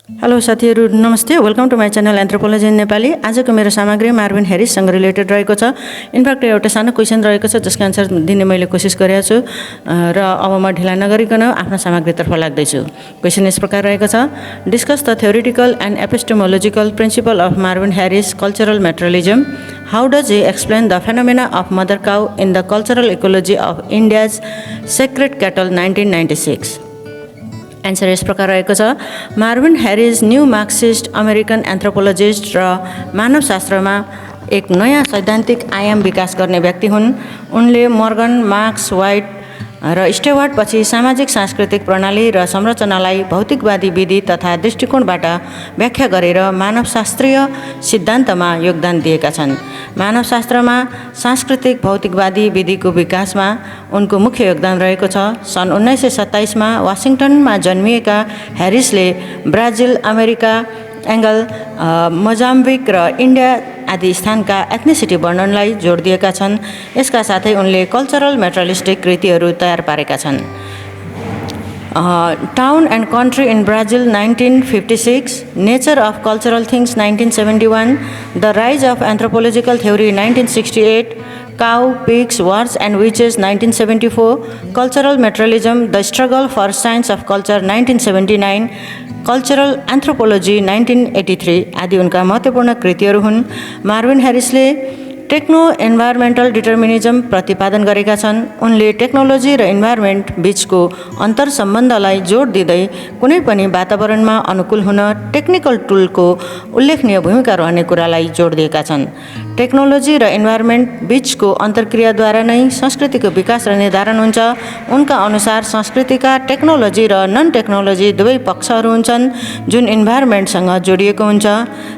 Hello साथीहरू, नमस्ते। Welcome to my channel anthropology in Nepali. आजको मेरो सामग्री मार्विन हेरिससँग रिलेटेड रहेको छ। इनफ्याक्ट एउटा सानो क्वेसन रहेको छ जसको आन्सर दिने मैले कोसिस गरेको छु र अब म ढिला नगरिकन आफ्नो सामग्रीतर्फ लाग्दैछु। क्वेसन यस प्रकार रहेको छ: discuss the theoretical and epistemological principle of Marvin Harris cultural materialism. How does he explain the phenomena of mother cow in the cultural ecology of India's sacred cattle 1996? Answer यस प्रकार रहेको छ: Marvin Harris new Marxist American anthropologist र मानवशास्त्रमा एक नयाँ सैद्धान्तिक आयाम विकास गर्ने व्यक्ति हुन्। उनले मर्गन, मार्क्स, व्हाइट र स्टेवार्ट पछि सामाजिक सांस्कृतिक प्रणाली र संरचनालाई भौतिकवादी विधि तथा दृष्टिकोणबाट व्याख्या गरेर मानवशास्त्रीय सिद्धान्तमा योगदान दिएका छन्। मानवशास्त्रमा सांस्कृतिक भौतिकवादी विधिको विकासमा उनको मुख्य योगदान रहेको छ। सन् 1927 मा वासिङटनमा जन्मिएका हेरिसले ब्राजिल, अमेरिका, एङ्गल, मोजाम्बिक र इन्डिया आदि स्थानका एथनिसिटी वर्णनलाई जोड दिएका छन्। यसका साथै उनले कल्चरल मेटेरियलिस्टिक कृतिहरू तयार पारेका छन्। Town and country in Brazil 1956, nature of cultural things 1971, the rise of anthropological theory 1968, cow, pigs, words and witches 1974, cultural materialism, the struggle for science of culture 1979, cultural anthropology 1983 आदि उनका महत्त्वपूर्ण कृतिहरू हुन्। Marvin हेरिसले टेक्नो इन्भाइरोमेन्टल डिटर्मिनिजम प्रतिपादन गरेका छन्। उनले टेक्नोलोजी र इन्भाइरोमेन्ट बीचको अन्तर सम्बन्धलाई जोड दिँदै कुनै पनि वातावरणमा अनुकूल हुन टेक्निकल टुलको उल्लेखनीय भूमिका रहने कुरालाई जोड दिएका छन्। टेक्नोलोजी र इन्भाइरोमेन्ट बीचको अन्तर्क्रियाद्वारा नै संस्कृतिको विकास र निर्धारण हुन्छ। उनका अनुसार संस्कृतिका टेक्नोलोजी र नन टेक्नोलोजी दुवै पक्षहरू हुन्छन् जुन इन्भाइरोमेन्टसँग जोडिएको हुन्छ।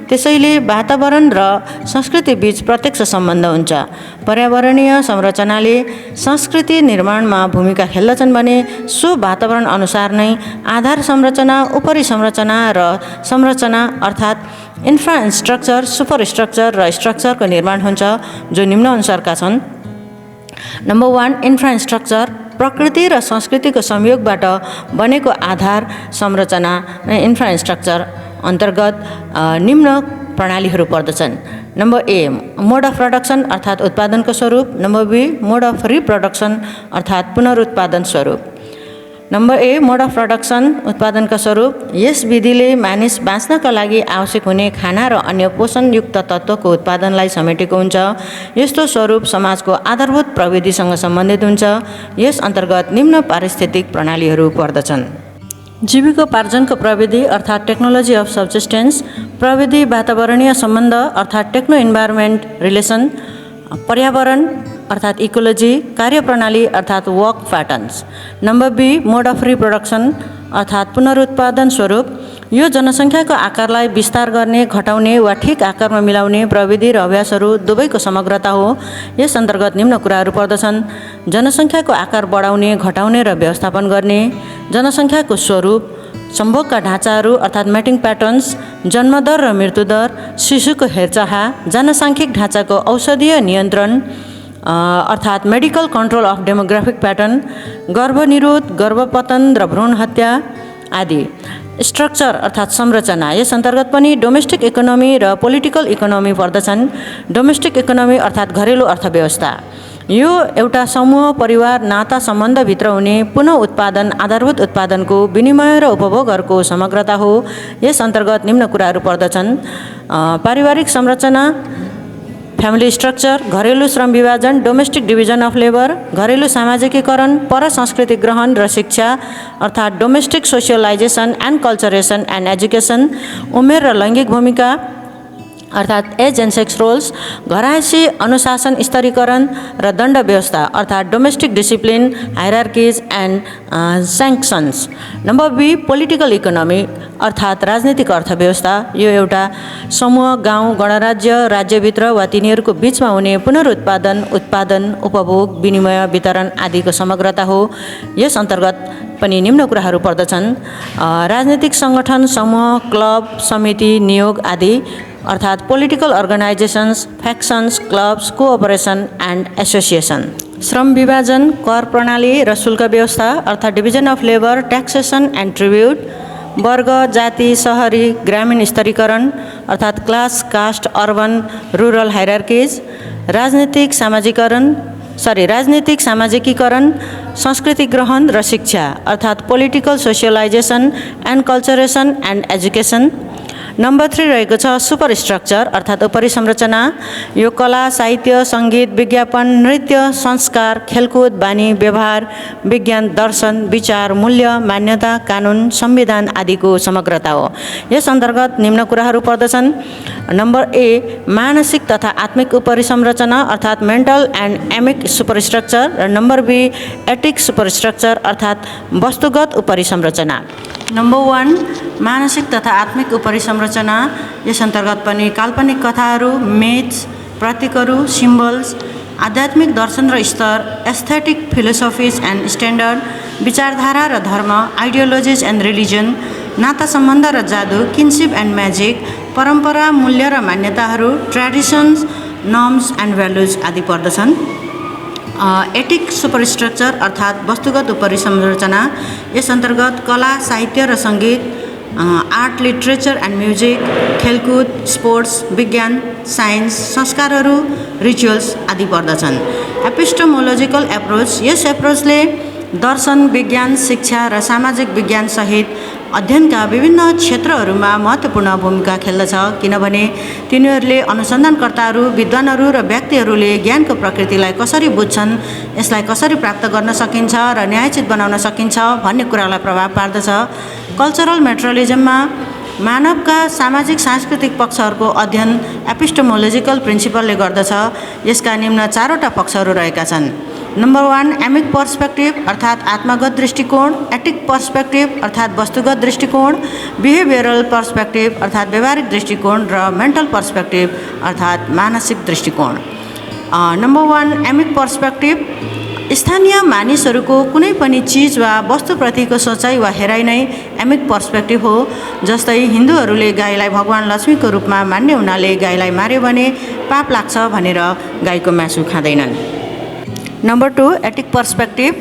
त्यसैले वातावरण र संस्कृति बीच प्रत्यक्ष सम्बन्ध हुन्छ। पर्यावरणीय संरचनाले संस्कृति निर्माणमा भूमिका खेल्दछन् भने सो वातावरण अनुसार नै आधार संरचना, उपरि संरचना र संरचना अर्थात् इन्फ्रास्ट्रक्चर, सुपरस्ट्रक्चर र स्ट्रक्चरको निर्माण हुन्छ जो निम्न अनुसारका छन्। नम्बर 1, इन्फ्रास्ट्रक्चर प्रकृति र संस्कृतिको संयोगबाट बनेको आधार संरचना इन्फ्रास्ट्रक्चर अन्तर्गत निम्न प्रणालीहरू पर्दछन्। Number A, mode of production अर्थात् उत्पादनको स्वरूप। Number B, mode of reproduction अर्थात् पुनरुत्पादन स्वरूप। Number A, mode of production उत्पादनका स्वरूप। यस विधिले मानिस बाँच्नका लागि आवश्यक हुने खाना र अन्य पोषणयुक्त तत्त्वको उत्पादनलाई समेटेको हुन्छ। यस्तो स्वरूप समाजको आधारभूत प्रविधिसँग सम्बन्धित हुन्छ। यस अन्तर्गत निम्न पारिस्थितिक प्रणालीहरू पर्दछन्: जीविकोपार्जनको प्रविधि अर्थात् टेक्नोलोजी अफ सब्सिस्टेन्स, प्रविधि वातावरणीय सम्बन्ध अर्थात् टेक्नो इन्भाइरोमेन्ट रिलेसन, पर्यावरण अर्थात् इकोलोजी, कार्यप्रणाली अर्थात् work patterns. Number B, mode of reproduction अर्थात् पुनरुत्पादन स्वरूप। यो जनसङ्ख्याको आकारलाई विस्तार गर्ने, घटाउने वा ठिक आकारमा मिलाउने प्रविधि र अभ्यासहरू दुवैको समग्रता हो। यस अन्तर्गत निम्न कुराहरू पर्दछन्: जनसङ्ख्याको आकार बढाउने, घटाउने र व्यवस्थापन गर्ने, जनसङ्ख्याको स्वरूप, सम्भोगका ढाँचाहरू अर्थात् म्याटिङ प्याटर्न्स, जन्मदर र मृत्युदर, शिशुको हेरचाह, जनसाङ्ख्यिक ढाँचाको औषधीय नियन्त्रण अर्थात् medical control of demographic pattern, गर्भनिरोध, गर्भपतन र भ्रूण हत्या आदि। स्ट्रक्चर अर्थात् संरचना, यस अन्तर्गत पनि डोमेस्टिक इकोनोमी र पोलिटिकल इकोनोमी पर्दछन्। डोमेस्टिक इकोनोमी अर्थात् घरेलु अर्थव्यवस्था, यो एउटा समूह, परिवार, नाता सम्बन्धभित्र हुने पुनः उत्पादन, आधारभूत उत्पादनको विनिमय र उपभोगहरूको समग्रता हो। यस अन्तर्गत निम्न कुराहरू पर्दछन्: पारिवारिक संरचना, फ्यामिली स्ट्रक्चर, घरेलु श्रम विभाजन, डोमेस्टिक डिभिजन अफ लेबर, घरेलु सामाजिकीकरण, पर सांस्कृतिक ग्रहण र शिक्षा अर्थात् domestic socialisation and culturation and education, उमेर र लैङ्गिक भूमिका अर्थात् एज एन्ड सेक्स रोल्स, घरायसी अनुशासन स्तरीकरण र दण्ड व्यवस्था अर्थात् domestic discipline, hierarchies and sanctions. Number B, political economy अर्थात् राजनीतिक अर्थव्यवस्था, यो एउटा समूह, गाउँ, गणराज्य, राज्यभित्र वा तिनीहरूको बिचमा हुने पुनरुत्पादन, उत्पादन, उपभोग, विनिमय, वितरण आदिको समग्रता हो। यस अन्तर्गत पनि निम्न कुराहरू पर्दछन्: राजनीतिक सङ्गठन, समूह, क्लब, समिति, नियोग आदि अर्थात् political organisations, factions, clubs, cooperation and association. श्रम विभाजन, कर प्रणाली र शुल्क व्यवस्था अर्थात् division of labour, taxation and tribute, वर्ग, जाति, सहरी, ग्रामीण स्तरीकरण अर्थात् class, caste, urban, rural hierarchies, राजनीतिक सामाजिकीकरण, संस्कृति ग्रहण र शिक्षा अर्थात् political socialisation and culturation and education. Number 3 रहेको छ सुपर स्ट्रक्चर अर्थात् उपरिसंरचना। यो कला, साहित्य, सङ्गीत, विज्ञापन, नृत्य, संस्कार, खेलकुद, बानी, व्यवहार, विज्ञान, दर्शन, विचार, मूल्य, मान्यता, कानुन, संविधान आदिको समग्रता हो। यस अन्तर्गत निम्न कुराहरू पर्दछन्। नम्बर ए मानसिक तथा आत्मिक उपरिसंरचना अर्थात् मेन्टल एन्ड एमिक सुपरस्ट्रक्चर र नम्बर बी एटिक सुपरस्ट्रक्चर अर्थात् वस्तुगत उपरिसंरचना। नम्बर 1 मानसिक तथा आत्मिक उपरिसंरचना। यस अन्तर्गत पनि काल्पनिक कथाहरू, मिथ्स, प्रतीकहरू, सिम्बल्स, आध्यात्मिक दर्शन र स्तर, एस्थेटिक फिलोसफिज एन्ड स्ट्यान्डर्ड, विचारधारा र धर्म, आइडियोलोजिज एन्ड रिलिजन, नाता सम्बन्ध र जादु, किनसिप एन्ड म्याजिक, परम्परा, मूल्य र मान्यताहरू, ट्रेडिसन्स, नर्म्स एन्ड भ्यालुज आदि पर्दछन्। एटिक सुपरस्ट्रक्चर अर्थात् वस्तुगत उपरिसंरचना। यस अन्तर्गत कला, साहित्य र सङ्गीत, आर्ट, लिटरेचर एन्ड म्युजिक, खेलकुद, स्पोर्ट्स, विज्ञान, साइन्स, संस्कारहरू, रिचुअल्स आदि पर्दछन्। एपिस्टेमोलोजिकल एप्रोच। यस एप्रोचले दर्शन, विज्ञान, शिक्षा र सामाजिक विज्ञान सहित अध्ययनका विभिन्न क्षेत्रहरूमा महत्त्वपूर्ण भूमिका खेल्दछ, किनभने तिनीहरूले अनुसन्धानकर्ताहरू, विद्वानहरू र व्यक्तिहरूले ज्ञानको प्रकृतिलाई कसरी बुझ्छन्, यसलाई कसरी प्राप्त गर्न सकिन्छ र न्यायोचित बनाउन सकिन्छ भन्ने कुरालाई प्रभाव पार्दछ। कल्चरल मेटेरियलिजममा मानवका सामाजिक सांस्कृतिक पक्षहरूको अध्ययन एपिस्टेमोलोजिकल प्रिन्सिपलले गर्दछ। यसका निम्न 4वटा पक्षहरू रहेका छन्। नम्बर 1 एमिक पर्सपेक्टिभ अर्थात् आत्मगत दृष्टिकोण, एटिक पर्सपेक्टिभ अर्थात् वस्तुगत दृष्टिकोण, बिहेभियरल पर्सपेक्टिभ अर्थात् व्यवहारिक दृष्टिकोण र मेन्टल पर्सपेक्टिभ अर्थात् मानसिक दृष्टिकोण। नम्बर 1 एमिक पर्सपेक्टिभ स्थानीय मानिसहरूको कुनै पनि चिज वा वस्तुप्रतिको सोचाइ वा हेराइ नै एमिक पर्सपेक्टिभ हो। जस्तै हिन्दूहरूले गाईलाई भगवान लक्ष्मीको रूपमा मान्ने हुनाले गाईलाई मार्यो भने पाप लाग्छ भनेर गाईको मासु खाँदैनन्। नम्बर 2 एटिक पर्सपेक्टिभ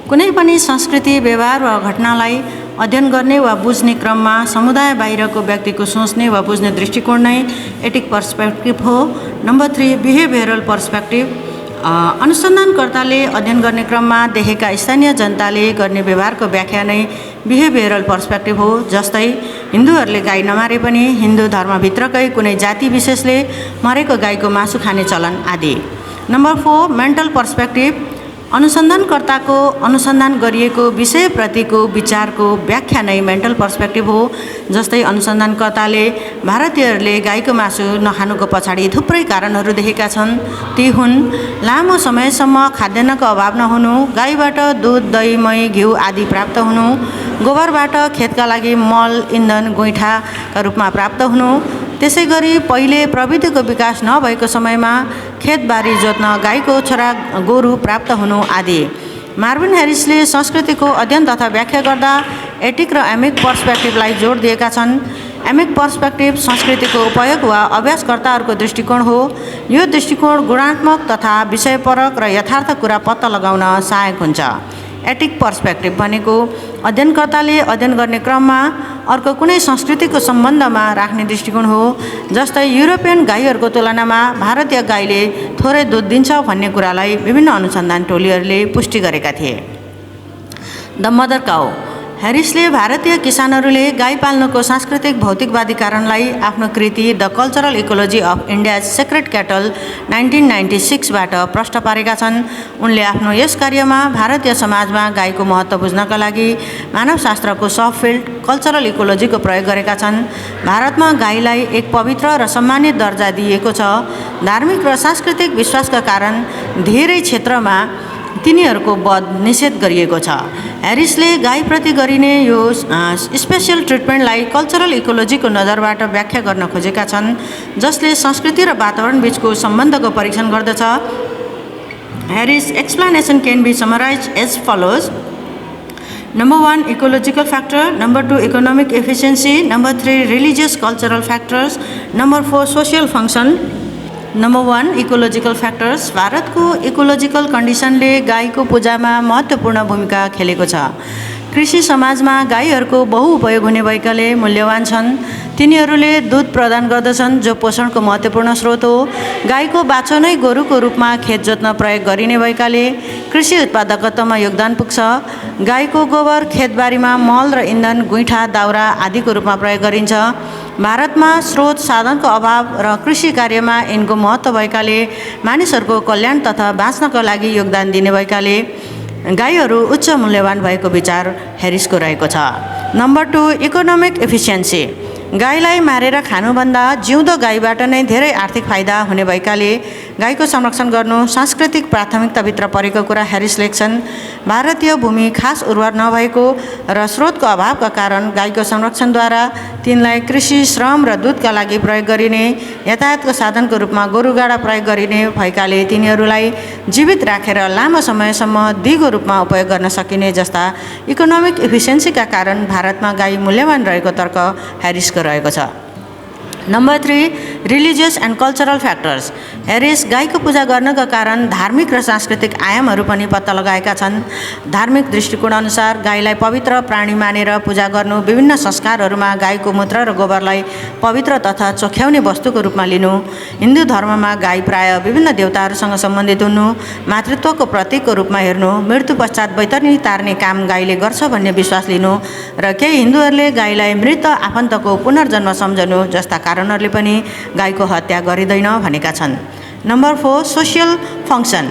कुनै पनि संस्कृति, व्यवहार वा घटनालाई अध्ययन गर्ने वा बुझ्ने क्रममा समुदाय बाहिरको व्यक्तिको सोच्ने वा बुझ्ने दृष्टिकोण नै एटिक पर्सपेक्टिभ हो। नम्बर 3 बिहेभियरल पर्सपेक्टिभ अनुसन्धानकर्ताले अध्ययन गर्ने क्रममा देखेका स्थानीय जनताले गर्ने व्यवहारको व्याख्या नै बिहेभियरल पर्सपेक्टिभ हो। जस्तै हिन्दूहरूले गाई नमारे पनि हिन्दू धर्मभित्रकै कुनै जाति विशेषले मरेको गाईको मासु खाने चलन आदि। नम्बर 4 मेन्टल पर्सपेक्टिभ अनुसन्धानकर्ताको अनुसन्धान गरिएको विषयप्रतिको विचारको व्याख्या नै मेन्टल पर्सपेक्टिभ हो। जस्तै अनुसन्धानकर्ताले भारतीयहरूले गाईको मासु नखानुको पछाडि थुप्रै कारणहरू देखेका छन्। ती हुन् लामो समयसम्म खाद्यान्नको अभाव नहुनु, गाईबाट दुध, दही, मही, घिउ आदि प्राप्त हुनु, गोबरबाट खेतका लागि मल, इन्धन, गोइठाका रूपमा प्राप्त हुनु, त्यसै गरी पहिले प्रविधिको विकास नभएको समयमा खेतबारी जोत्न गाईको छोरा गोरु प्राप्त हुनु आदि। मार्विन ह्यारिसले संस्कृतिको अध्ययन तथा व्याख्या गर्दा एटिक र एमिक पर्सपेक्टिभलाई जोड दिएका छन्। एमिक पर्सपेक्टिभ संस्कृतिको उपयोग वा अभ्यासकर्ताहरूको दृष्टिकोण हो। यो दृष्टिकोण गुणात्मक तथा विषयपरक र यथार्थ कुरा पत्ता लगाउन सहायक हुन्छ। एटिक पर्सपेक्टिभ भनेको अध्ययनकर्ताले अध्ययन गर्ने क्रममा अर्को कुनै संस्कृतिको सम्बन्धमा राख्ने दृष्टिकोण हो। जस्तै युरोपियन गाईहरूको तुलनामा भारतीय गाईले थोरै दुध दिन्छ भन्ने कुरालाई विभिन्न अनुसन्धान टोलीहरूले पुष्टि गरेका थिए। द मदर काउ ह्यारिसले भारतीय किसानहरूले गाई पाल्नुको सांस्कृतिक भौतिकवादी कारणलाई आफ्नो कृति the cultural ecology of India's sacred cattle 1996बाट प्रष्ट पारेका छन्। उनले आफ्नो यस कार्यमा भारतीय समाजमा गाईको महत्त्व बुझ्नका लागि मानवशास्त्रको सबफिल्ड कल्चरल इकोलोजीको प्रयोग गरेका छन्। भारतमा गाईलाई एक पवित्र र सम्मानित दर्जा दिइएको छ। धार्मिक र सांस्कृतिक विश्वासका कारण धेरै क्षेत्रमा तिनीहरूको वध निषेध गरिएको छ। ह्यारिसले गाईप्रति गरिने यो स्पेसल ट्रिटमेन्टलाई कल्चरल इकोलोजीको नजरबाट व्याख्या गर्न खोजेका छन्, जसले संस्कृति र वातावरण बीचको सम्बन्धको परीक्षण गर्दछ। Harris explanation can be summarise as follows. Number 1 ecological factor, number 2 economic efficiency, number 3 religious cultural factors, number 4 social function. Number 1 ecological factors. भारतको इकोलोजिकल कन्डिसनले गाईको पूजामा महत्त्वपूर्ण भूमिका खेलेको छ। कृषि समाजमा गाईहरूको बहुउपयोग हुने भएकाले मूल्यवान छन्। तिनीहरूले दूध प्रदान गर्दछन् जो पोषणको महत्त्वपूर्ण स्रोत हो। गाईको बाछो नै गोरुको रूपमा खेत जोत्न प्रयोग गरिने भएकाले कृषि उत्पादकतामा योगदान पुग्छ। गाईको गोबर खेतबारीमा मल र इन्धन, गुइठा, दाउरा आदिको रूपमा प्रयोग गरिन्छ। भारतमा स्रोत साधनको अभाव र कृषि कार्यमा यिनको महत्त्व भएकाले मानिसहरूको कल्याण तथा बाँच्नको लागि योगदान दिने भएकाले गाईहरू उच्च मूल्यवान भएको विचार हेरिसको रहेको छ। Number 2, economic efficiency. गाईलाई मारेर खानुभन्दा जिउँदो गाईबाट नै धेरै आर्थिक फाइदा हुने भएकाले गाईको संरक्षण गर्नु सांस्कृतिक प्राथमिकताभित्र परेको कुरा हेरिस लेख्छन्। भारतीय भूमि खास उर्वर नभएको र स्रोतको अभावका कारण गाईको संरक्षणद्वारा तिनलाई कृषि, श्रम र दूधका लागि प्रयोग गरिने, यातायातको साधनको रूपमा गोरुगाडा प्रयोग गरिने भएकाले तिनीहरूलाई जीवित राखेर लामो समयसम्म दिगो रूपमा उपयोग गर्न सकिने जस्ता इकोनोमिक एफिसिएन्सीका कारण भारतमा गाई मूल्यवान रहेको तर्क हेरिसको रहेको छ। Number 3, religious and cultural factors. Harris गाईको पूजा गर्नका कारण धार्मिक र सांस्कृतिक आयामहरू पनि पत्ता लगाएका छन्। धार्मिक दृष्टिकोण अनुसार गाईलाई पवित्र प्राणी मानेर पूजा गर्नु, विभिन्न संस्कारहरूमा गाईको मूत्र र गोबरलाई पवित्र तथा चोख्याउने वस्तुको रूपमा लिनु, हिन्दू धर्ममा गाई प्राय विभिन्न देवताहरूसँग सम्बन्धित हुनु, मातृत्वको प्रतीकको रूपमा हेर्नु, मृत्यु पश्चात बैतरणी तार्ने काम गाईले गर्छ भन्ने विश्वास लिनु र केही हिन्दूहरूले गाईलाई मृत आफन्तको पुनर्जन्म सम्झनु जस्ता कारणहरूले पनि गाईको हत्या गरिँदैन भनेका छन्। Number 4, social function.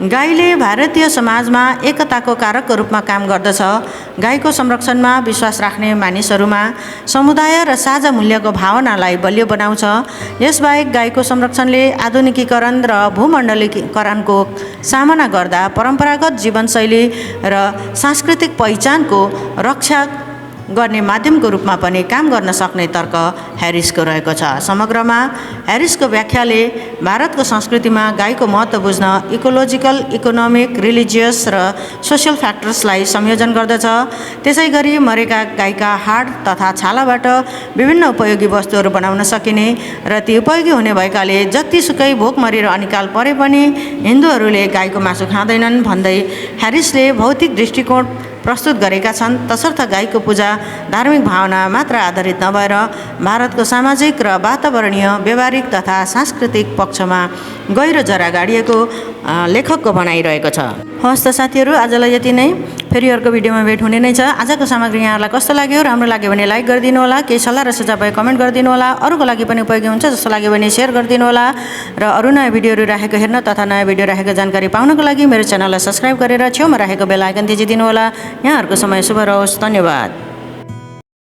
गाईले भारतीय समाजमा एकताको कारकको रूपमा काम गर्दछ। गाईको संरक्षणमा विश्वास राख्ने मानिसहरूमा समुदाय र साझा मूल्यको भावनालाई बलियो बनाउँछ। यसबाहेक गाईको संरक्षणले आधुनिकीकरण र भूमण्डलीकरणको सामना गर्दा परम्परागत जीवनशैली र सांस्कृतिक पहिचानको रक्षा गर्ने माध्यमको रूपमा पनि काम गर्न सक्ने तर्क हेरिसको रहेको छ। समग्रमा हेरिसको व्याख्याले भारतको संस्कृतिमा गाईको महत्त्व बुझ्न इकोलोजिकल, इकोनोमिक, रिलिजियस र सोसियल फ्याक्टर्सलाई संयोजन गर्दछ। त्यसै गरी मरेका गाईका हाड तथा छालाबाट विभिन्न उपयोगी वस्तुहरू बनाउन सकिने र ती उपयोगी हुने भएकाले जतिसुकै भोकमरी र अनिकाल परे पनि हिन्दूहरूले गाईको मासु खाँदैनन् भन्दै हेरिसले भौतिक दृष्टिकोण प्रस्तुत गरेका छन्। तसर्थ गाईको पूजा धार्मिक भावना मात्र आधारित नभएर भारतको सामाजिक र वातावरणीय, व्यवहारिक तथा सांस्कृतिक पक्षमा गहिरो जरा गाडिएको लेखकको भनाइरहेको छ। हवस् त साथीहरू, आजलाई यति नै। फेरि अर्को भिडियोमा भेट हुने नै छ। आजको सामग्री यहाँहरूलाई कस्तो लाग्यो? राम्रो लाग्यो भने लाइक गरिदिनु होला। केही सल्लाह र सुझाव भए कमेन्ट गरिदिनु होला। अरूको लागि पनि उपयोगी हुन्छ जस्तो लाग्यो भने सेयर गरिदिनु होला। र अरू नयाँ भिडियोहरू राखेको हेर्न तथा नयाँ भिडियो राखेको जानकारी पाउनको लागि मेरो च्यानललाई सब्सक्राइब गरेर छेउमा राखेको बेल आइकन थिचिदिनु होला। यहाँहरूको समय शुभ रहोस्। धन्यवाद।